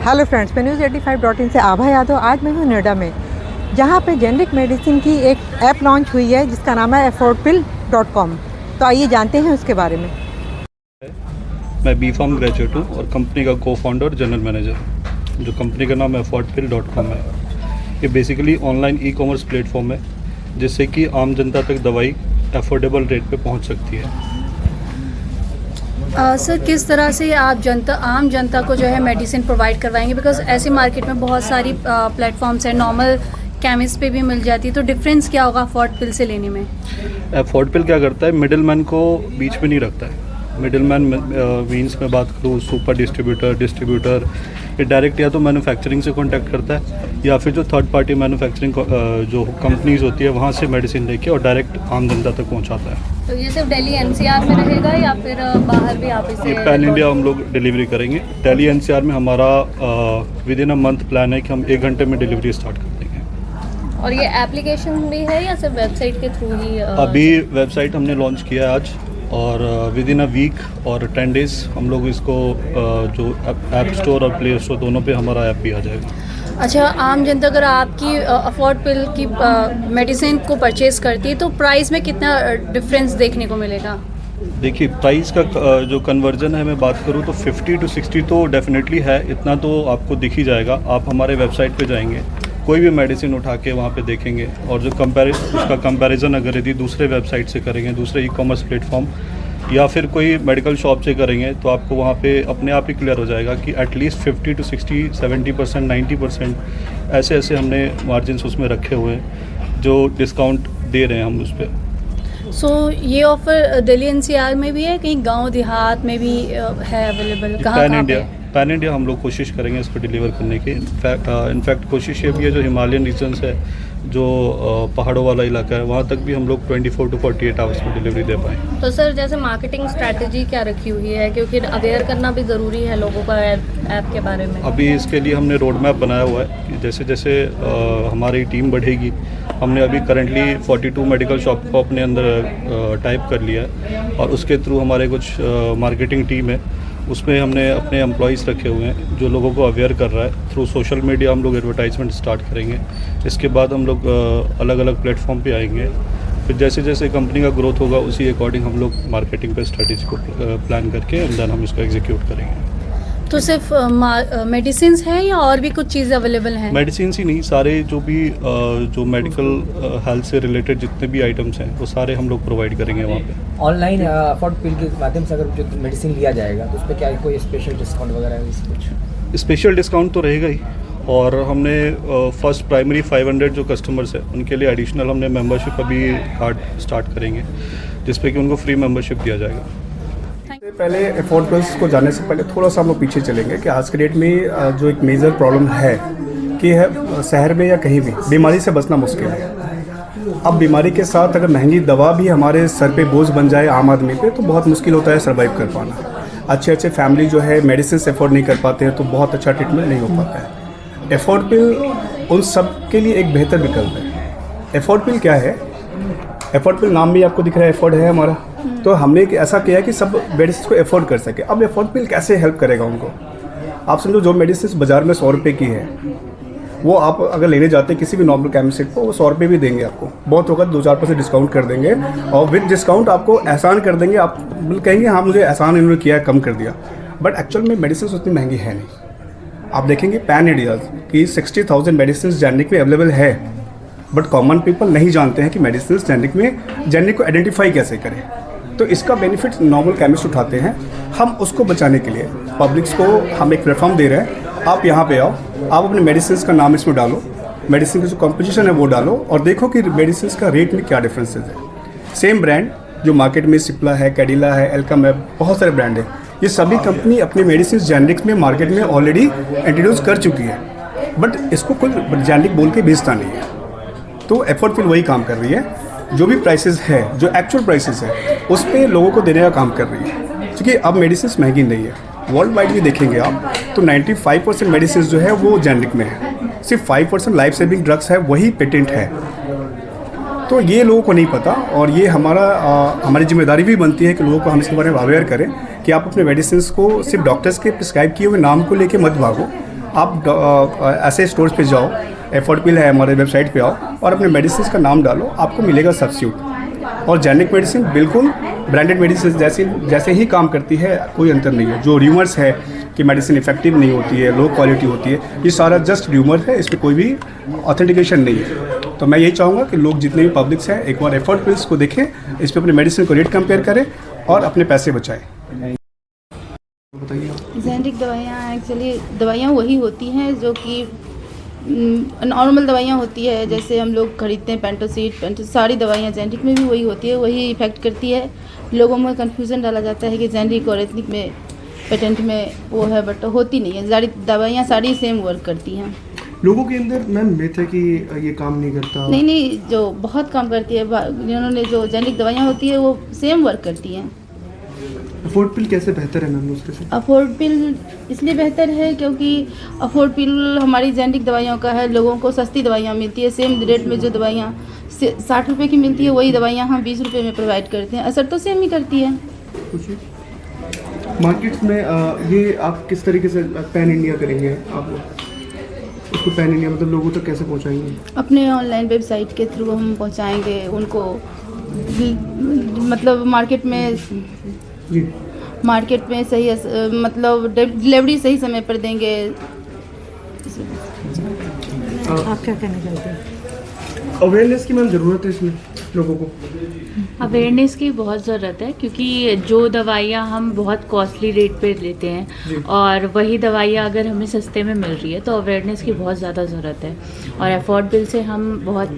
Hello friends, मैं न्यूज़85.in से आभा यादव। आज मैं हूँ नोएडा में, जहाँ पे जेनरिक मेडिसिन की एक ऐप लॉन्च हुई है जिसका नाम है affordpill.com। तो आइए जानते हैं उसके बारे में। मैं B.Pharm ग्रेजुएट हूँ और कंपनी का को-फाउंडर जनरल मैनेजर। जो कंपनी का नाम affordpill.com है, ये बेसिकली ऑनलाइन ई-कॉमर्स प्लेटफॉर्म है जिससे कि आम जनता तक दवाई अफोर्डेबल रेट पे पहुँच सकती है। सर, किस तरह से आप आम जनता को जो है मेडिसिन प्रोवाइड करवाएंगे? बिकॉज ऐसे मार्केट में बहुत सारी प्लेटफॉर्म्स हैं, नॉर्मल केमिस्ट पे भी मिल जाती है, तो डिफरेंस क्या होगा अफोर्डपिल से लेने में? अफोर्डपिल क्या करता है, मिडिल मैन को बीच में नहीं रखता है। मिडिल मैन मीन्स में बात करूँ, सुपर डिस्ट्रीब्यूटर ये डायरेक्ट या तो मैन्युफैक्चरिंग से कांटेक्ट करता है या फिर जो थर्ड पार्टी मैन्युफैक्चरिंग जो कंपनीज होती है वहाँ से मेडिसिन लेके और डायरेक्ट आम जनता तक पहुँचाता है। तो ये सिर्फ दिल्ली एनसीआर में रहेगा या फिर बाहर भी आप इसे? पैन इंडिया हम लोग डिलीवरी करेंगे। दिल्ली एनसीआर में हमारा with in a month plan है कि हम 1 घंटे में डिलीवरी स्टार्ट कर देंगे। और ये एप्लीकेशन भी है या सिर्फ वेबसाइट के थ्रू ही? अभी वेबसाइट हमने लॉन्च किया है आज, और विद इन अ वीक और 10 डेज़ हम लोग इसको जो ऐप स्टोर और प्ले स्टोर दोनों पे हमारा ऐप भी आ जाएगा। अच्छा, आम जनता अगर आपकी अफोर्डपिल की मेडिसिन को परचेज़ करती है तो प्राइस में कितना डिफरेंस देखने को मिलेगा? देखिए, प्राइस का जो कन्वर्जन है मैं बात करूँ तो 50 to 60 तो डेफिनेटली है, इतना तो आपको दिख ही जाएगा। आप हमारे वेबसाइट पे जाएंगे, कोई भी मेडिसिन उठा के वहाँ पे देखेंगे और जो उसका कंपैरिजन अगर यदि दूसरे वेबसाइट से करेंगे, दूसरे ई-कॉमर्स प्लेटफॉर्म या फिर कोई मेडिकल शॉप से करेंगे, तो आपको वहाँ पे अपने आप ही क्लियर हो जाएगा कि एटलीस्ट 50 to 60, 70%, 90% ऐसे हमने मार्जिन्स उसमें रखे हुए हैं जो डिस्काउंट दे रहे हैं हम उस पर। सो ये ऑफ़र दिल्ली एनसीआर में भी है, कहीं गांव देहात में भी है अवेलेबल? कहाँ पे? पैन इंडिया हम लोग कोशिश करेंगे इसको डिलीवर करने की। इनफैक्ट कोशिश ये भी है, जो हिमालयन रीजन्स है, जो पहाड़ों वाला इलाका है, वहाँ तक भी हम लोग 24 to 48 आवर्स में डिलीवरी दे पाएँ। तो सर, जैसे मार्केटिंग स्ट्रैटेजी क्या रखी हुई है, क्योंकि अवेयर करना भी ज़रूरी है लोगों का ऐप के बारे में? अभी इसके लिए हमने रोड मैप बनाया हुआ है कि जैसे जैसे हमारी टीम बढ़ेगी, हमने अभी करंटली 42 मेडिकल शॉप को अपने अंदर टाइप कर लिया है और उसके थ्रू हमारे कुछ मार्केटिंग टीम है, उसमें हमने अपने एम्प्लॉइज़ रखे हुए हैं जो लोगों को अवेयर कर रहा है। थ्रू सोशल मीडिया हम लोग एडवर्टाइजमेंट स्टार्ट करेंगे। इसके बाद हम लोग अलग अलग प्लेटफॉर्म पे आएंगे। फिर जैसे जैसे कंपनी का ग्रोथ होगा उसी अकॉर्डिंग हम लोग मार्केटिंग पे स्ट्रेटेजी को प्लान करके एंड देन हम इसको एग्जीक्यूट करेंगे। तो सिर्फ मेडिसिन हैं या और भी कुछ चीज़ें अवेलेबल हैं? मेडिसिन ही नहीं, सारे जो मेडिकल हेल्थ से रिलेटेड जितने भी आइटम्स हैं वो सारे हम लोग प्रोवाइड करेंगे वहाँ पे। ऑनलाइन अफोर्डपिल के माध्यम से अगर जो मेडिसिन लिया जाएगा तो उस पर क्या कोई स्पेशल डिस्काउंट वगैरह है? कुछ स्पेशल डिस्काउंट तो रहेगा ही, और हमने फर्स्ट प्राइमरी 500 जो कस्टमर्स हैं उनके लिए एडिशनल हमने मेंबरशिप अभी कार्ड स्टार्ट करेंगे जिसपे कि उनको फ्री मेंबरशिप दिया जाएगा। पहले अफोर्डपिल्स को जानने से पहले थोड़ा सा हम लोग पीछे चलेंगे कि आज के डेट में जो एक मेजर प्रॉब्लम है कि है शहर में या कहीं भी बीमारी से बचना मुश्किल है। अब बीमारी के साथ अगर महंगी दवा भी हमारे सर पे बोझ बन जाए आम आदमी पे, तो बहुत मुश्किल होता है सर्वाइव कर पाना। अच्छे फैमिली जो है मेडिसिन से अफोर्ड नहीं कर पाते हैं तो बहुत अच्छा ट्रीटमेंट नहीं हो पाता है। अफोर्डपिल उन सब के लिए एक बेहतर विकल्प है। अफोर्डपिल क्या है? अफोर्डपिल नाम भी आपको दिख रहा है, अफोर्ड है हमारा, तो हमने ऐसा किया है कि सब मेडिसिन को अफोर्ड कर सके। अब अफोर्डपिल कैसे हेल्प करेगा उनको? आप समझो, जो मेडिसिन बाज़ार में 100 रुपये की है, वो आप अगर लेने जाते हैं किसी भी नॉर्मल केमिस्ट को, वो 100 रुपये भी देंगे आपको। बहुत होगा 2-4% डिस्काउंट कर देंगे और विद डिस्काउंट आपको एहसान कर देंगे। आप कहेंगे हाँ मुझे एहसान इन्होंने किया है, कम कर दिया। बट एक्चुअल में मेडिसिन उतनी महंगी है नहीं। आप देखेंगे पैन इंडिया की 60,000 मेडिसिन जेनरिक में अवेलेबल है, बट कॉमन पीपल नहीं जानते हैं कि मेडिसिन जेनरिक को आइडेंटिफाई कैसे करें। तो इसका बेनिफिट नॉर्मल केमिस्ट उठाते हैं। हम उसको बचाने के लिए पब्लिक्स को हम एक प्लेटफॉर्म दे रहे हैं। आप यहाँ पे आओ, आप अपने मेडिसिन का नाम इसमें डालो, मेडिसिन की जो कंपोजिशन है वो डालो और देखो कि मेडिसिन का रेट में क्या डिफरेंसेस है। सेम ब्रांड जो मार्केट में सिप्ला है, कैडिला है, एल्कम है, बहुत सारे ब्रांड है, ये सभी कंपनी अपनी मेडिसिन जेनरिक में मार्केट में ऑलरेडी इंट्रोड्यूस कर चुकी है, बट इसको कोई जेनरिक बोल के बेचता नहीं है। तो अफोर्डपिल वही काम कर रही है, जो भी प्राइसेस है, जो एक्चुअल प्राइसेस है, उस पर लोगों को देने का काम कर रही है। क्योंकि अब मेडिसिन महंगी नहीं है, वर्ल्ड वाइड भी देखेंगे आप तो 95% मेडिसिन जो है वो जेनरिक में है, सिर्फ 5% लाइफ सेविंग ड्रग्स है वही पेटेंट है। तो ये लोगों को नहीं पता और ये हमारी जिम्मेदारी भी बनती है कि लोगों को हम इसके बारे में अवेयर करें कि आप अपने मेडिसिन को सिर्फ डॉक्टर्स के प्रिस्क्राइब किए हुए नाम को लेके मत भागो। आप ऐसे स्टोर्स पे जाओ, एफोर्डेबल है हमारे वेबसाइट पे आओ और अपने मेडिसिन का नाम डालो, आपको मिलेगा सब्स्टिट्यूट। और जेनेरिक मेडिसिन बिल्कुल ब्रांडेड मेडिसिन जैसे ही काम करती है, कोई अंतर नहीं है। जो र्यूमर्स है कि मेडिसिन इफेक्टिव नहीं होती है, लो क्वालिटी होती है, ये सारा जस्ट र्यूमर है, इस पर कोई भी ऑथेंटिकेशन नहीं है। तो मैं यही चाहूँगा कि लोग जितने भी पब्लिक्स हैं एक बार एफोर्ड पिल्स को देखें, इस पर अपने मेडिसिन को रेट कंपेयर करें और अपने पैसे बचाएं। जेनेरिक दवाइयाँ एक्चुअली दवाइयाँ वही होती हैं जो कि नॉर्मल दवाइयाँ होती है, जैसे हम लोग खरीदते हैं पेंटोसिड सारी दवाइयाँ जेनेरिक में भी वही होती है, वही इफेक्ट करती है। लोगों में कन्फ्यूज़न डाला जाता है कि जेनेरिक और एथनिक में पेटेंट में वो है, बट होती नहीं है। सारी दवाइयाँ सारी सेम वर्क करती हैं। लोगों के अंदर मैम मिथ है कि ये काम नहीं करता। नहीं, जो बहुत काम करती है, जिन्होंने जो जेनेरिक दवाइयाँ होती है वो सेम वर्क करती हैं। अफोर्ड पिल कैसे बेहतर है मैम दूसरे से? अफोर्ड पिल इसलिए बेहतर है क्योंकि अफोर्ड पिल हमारी जेनेरिक दवाइयों का है, लोगों को सस्ती दवाइयाँ मिलती है। सेम रेट में जो दवाइयाँ 60 रुपये की मिलती है, वही दवाइयाँ हम 20 रुपये में प्रोवाइड करते हैं। असर तो सेम ही करती है। मार्केट्स में ये आप किस तरीके से पैन इंडिया करेंगे? आप उसको पैन इंडिया मतलब लोगों तक कैसे पहुंचाएंगे? अपने ऑनलाइन वेबसाइट के थ्रू हम पहुंचाएंगे उनको, मतलब मार्केट में सही मतलब डिलीवरी सही समय पर देंगे। आप क्या कहना चाहते हैं? अवेयरनेस की मैम ज़रूरत है इसमें लोगों को। अवेयरनेस की बहुत ज़रूरत है, क्योंकि जो दवाइयाँ हम बहुत कॉस्टली रेट पे लेते हैं और वही दवाइयाँ अगर हमें सस्ते में मिल रही है, तो अवेयरनेस की बहुत ज़्यादा ज़रूरत है। और अफोर्डेबल से हम बहुत